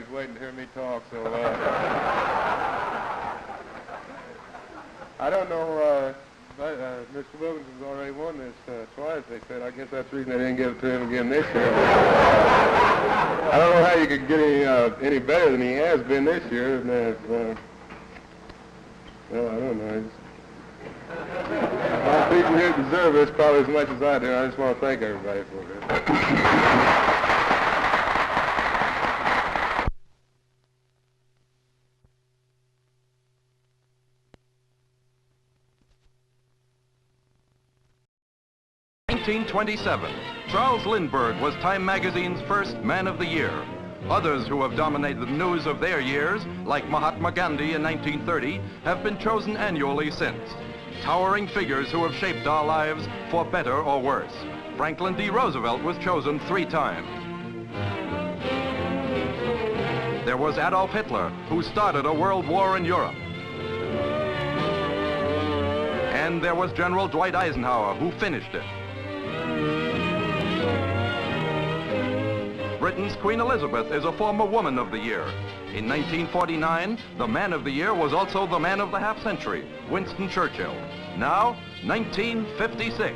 everybody's waiting to hear me talk, so I don't know. Mr. Wilkinson's already won this twice, they said. I guess that's the reason they didn't give it to him again this year. I don't know how you could get any better than he has been this year. Well, I don't know. All people here deserve this probably as much as I do. I just want to thank everybody for it. 1927, Charles Lindbergh was Time magazine's first Man of the Year. Others who have dominated the news of their years, like Mahatma Gandhi in 1930, have been chosen annually since. Towering figures who have shaped our lives for better or worse. Franklin D. Roosevelt was chosen 3 times. There was Adolf Hitler, who started a world war in Europe. And there was General Dwight Eisenhower, who finished it. Britain's Queen Elizabeth is a former Woman of the Year. In 1949, the Man of the Year was also the Man of the Half Century, Winston Churchill. Now, 1956.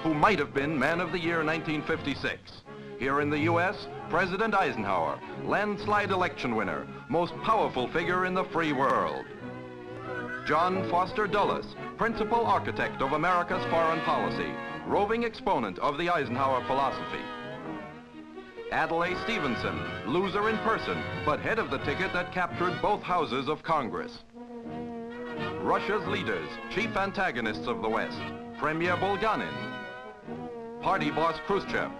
Who might have been Man of the Year 1956? Here in the U.S., President Eisenhower, landslide election winner, most powerful figure in the free world. John Foster Dulles, principal architect of America's foreign policy, roving exponent of the Eisenhower philosophy. Adlai Stevenson, loser in person, but head of the ticket that captured both houses of Congress. Russia's leaders, chief antagonists of the West, Premier Bulganin, party boss Khrushchev.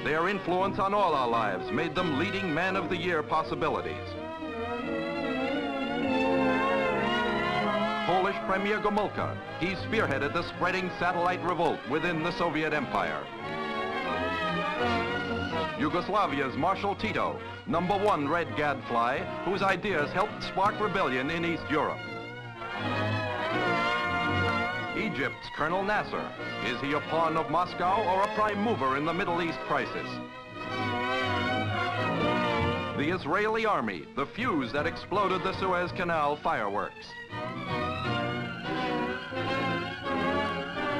Their influence on all our lives made them leading Man of the Year possibilities. Polish Premier Gomulka, he spearheaded the spreading satellite revolt within the Soviet Empire. Yugoslavia's Marshal Tito, #1 red gadfly, whose ideas helped spark rebellion in East Europe. Egypt's Colonel Nasser, is he a pawn of Moscow or a prime mover in the Middle East crisis? The Israeli army, the fuse that exploded the Suez Canal fireworks.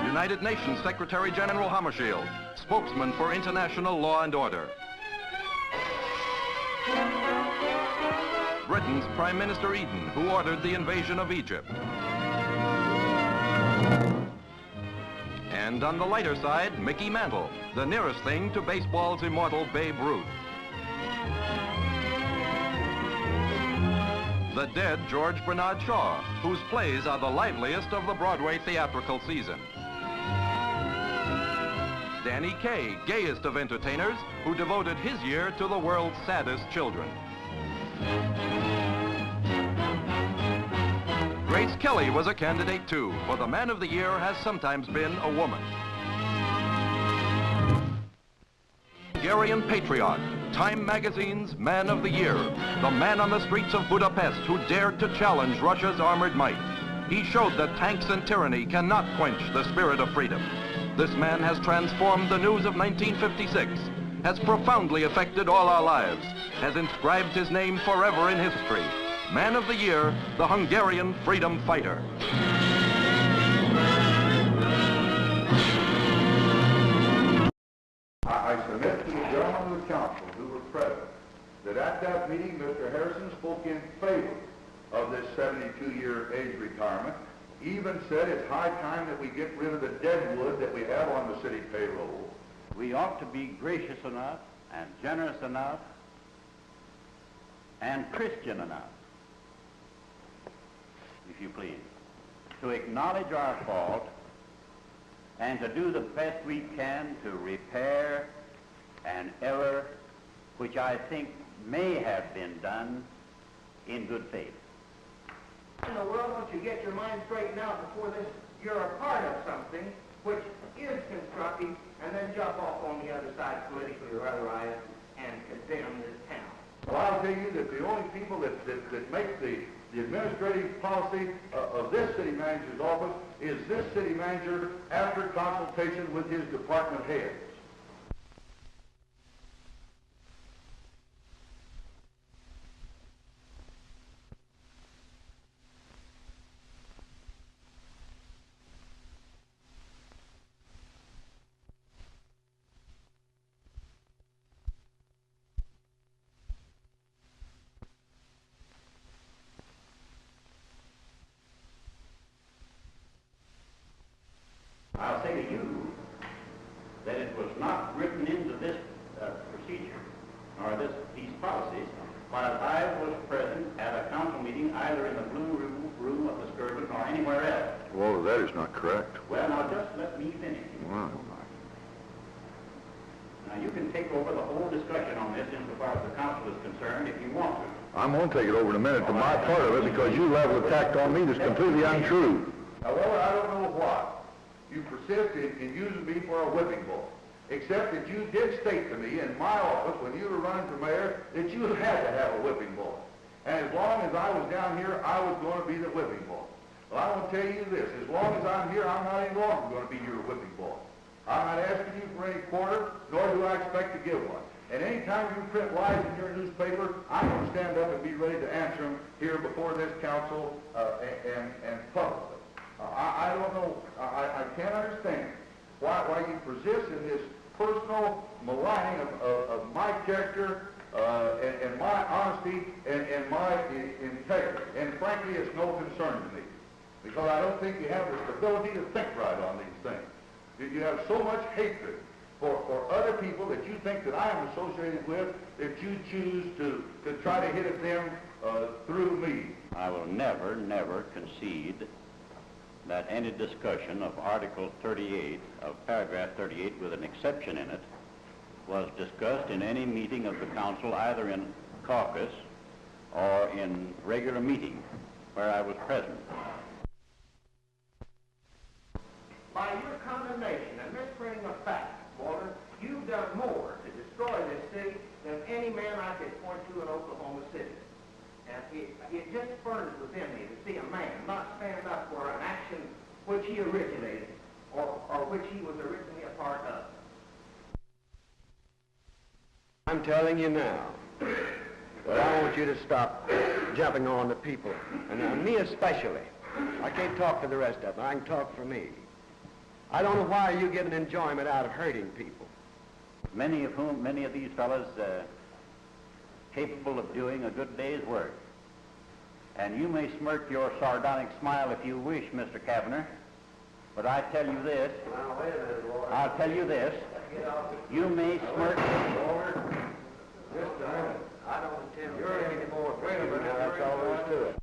United Nations Secretary General Hammarskjöld, spokesman for international law and order. Britain's Prime Minister Eden, who ordered the invasion of Egypt. And on the lighter side, Mickey Mantle, the nearest thing to baseball's immortal Babe Ruth. The dead George Bernard Shaw, whose plays are the liveliest of the Broadway theatrical season. Danny Kaye, gayest of entertainers, who devoted his year to the world's saddest children. Grace Kelly was a candidate too, for the Man of the Year has sometimes been a woman. Hungarian patriot, Time magazine's Man of the Year, the man on the streets of Budapest who dared to challenge Russia's armored might. He showed that tanks and tyranny cannot quench the spirit of freedom. This man has transformed the news of 1956, has profoundly affected all our lives, has inscribed his name forever in history. Man of the Year, the Hungarian Freedom Fighter. I submit to the gentlemen of the council who were present that at that meeting, Mr. Harrison spoke in favor of this 72-year age retirement, even said it's high time that we get rid of the dead wood that we have on the city payroll. We ought to be gracious enough and generous enough and Christian enough, if you please, to acknowledge our fault and to do the best we can to repair an error which I think may have been done in good faith. In the world, don't you get your mind straightened out before this, you're a part of something which is constructive, and then jump off on the other side politically or otherwise and condemn this town. Well, I'll tell you that the only people that make the administrative policy of this city manager's office is this city manager after consultation with his department heads. not written into this procedure or these policies while I was present at a council meeting either in the blue room of the Skirvin or anywhere else. Well, that is not correct. Well, now just let me finish. Wow. Now you can take over the whole discussion on this insofar as the council is concerned if you want to. I'm going to take it over in a minute to my part of it because you level attacked on me that's completely untrue. However, I don't know why you persist in using me for a whipping boy, except that you did state to me in my office when you were running for mayor that you had to have a whipping boy. And as long as I was down here, I was going to be the whipping boy. Well, I want to tell you this, as long as I'm here, I'm not any longer going to be your whipping boy. I'm not asking you for any quarter, nor do I expect to give one. And any time you print lies in your newspaper, I'm going to stand up and be ready to answer them here before this council and publicly. I don't know, I can't understand why you persist in this personal maligning of my character and my honesty and my integrity. And frankly, it's no concern to me because I don't think you have the stability to think right on these things. You have so much hatred for other people that you think that I am associated with that you choose to try to hit at them through me. I will never concede that any discussion of Article 38, of paragraph 38 with an exception in it, was discussed in any meeting of the council, either in caucus or in regular meeting where I was present. By your condemnation and misprinting of facts, Walter, you've done more to destroy this city than any man I could point to in Oklahoma City. And it just burns within me to see a man not stand up for an action which he originated or which he was originally a part of. I'm telling you now that I want you to stop jumping on the people, and me especially. I can't talk for the rest of them. I can talk for me. I don't know why you get an enjoyment out of hurting people. Many of these fellows capable of doing a good day's work. And you may smirk your sardonic smile if you wish, Mr. Kavanagh, but I tell you this, I'll tell you this, you may smirk... Just a minute. I don't intend to say any more. Wait a minute, that's all there is to it.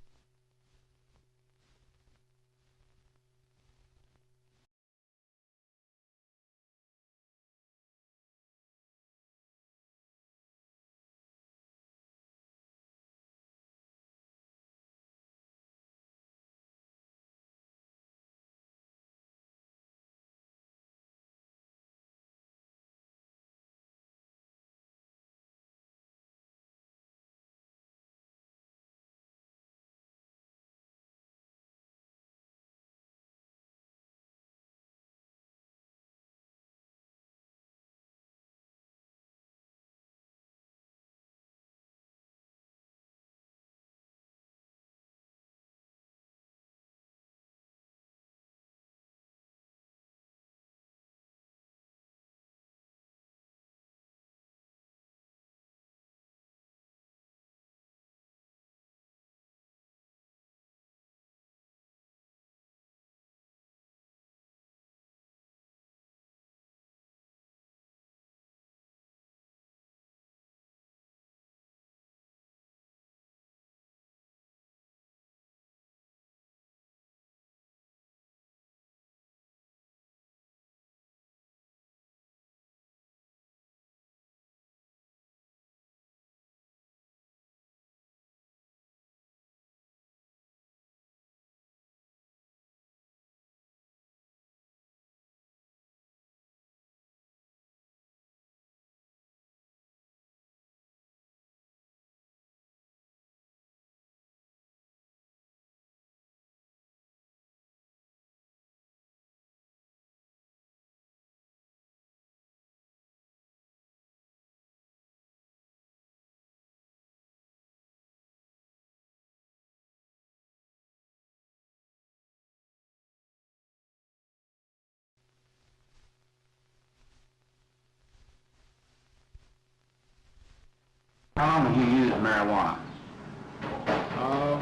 How long have you used marijuana? Oh,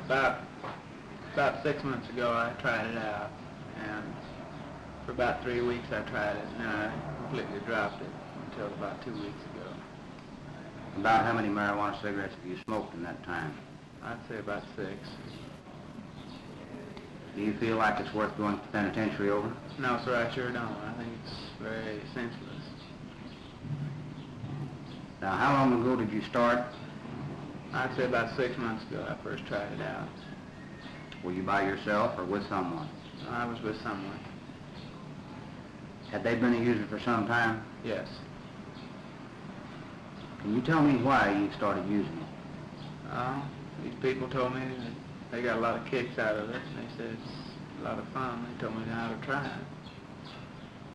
about 6 months ago I tried it out, and For about 3 weeks I tried it, and then I completely dropped it until about 2 weeks ago. About how many marijuana cigarettes have you smoked in that time? I'd say about 6. Do you feel like it's worth going to the penitentiary over? No, sir, I sure don't. I think it's very senseless. Now, how long ago did you start? I'd say about 6 months ago I first tried it out. Were you by yourself or with someone? I was with someone. Had they been a user for some time? Yes. Can you tell me why you started using it? These people told me that they got a lot of kicks out of it, and they said it's a lot of fun. They told me how to try it.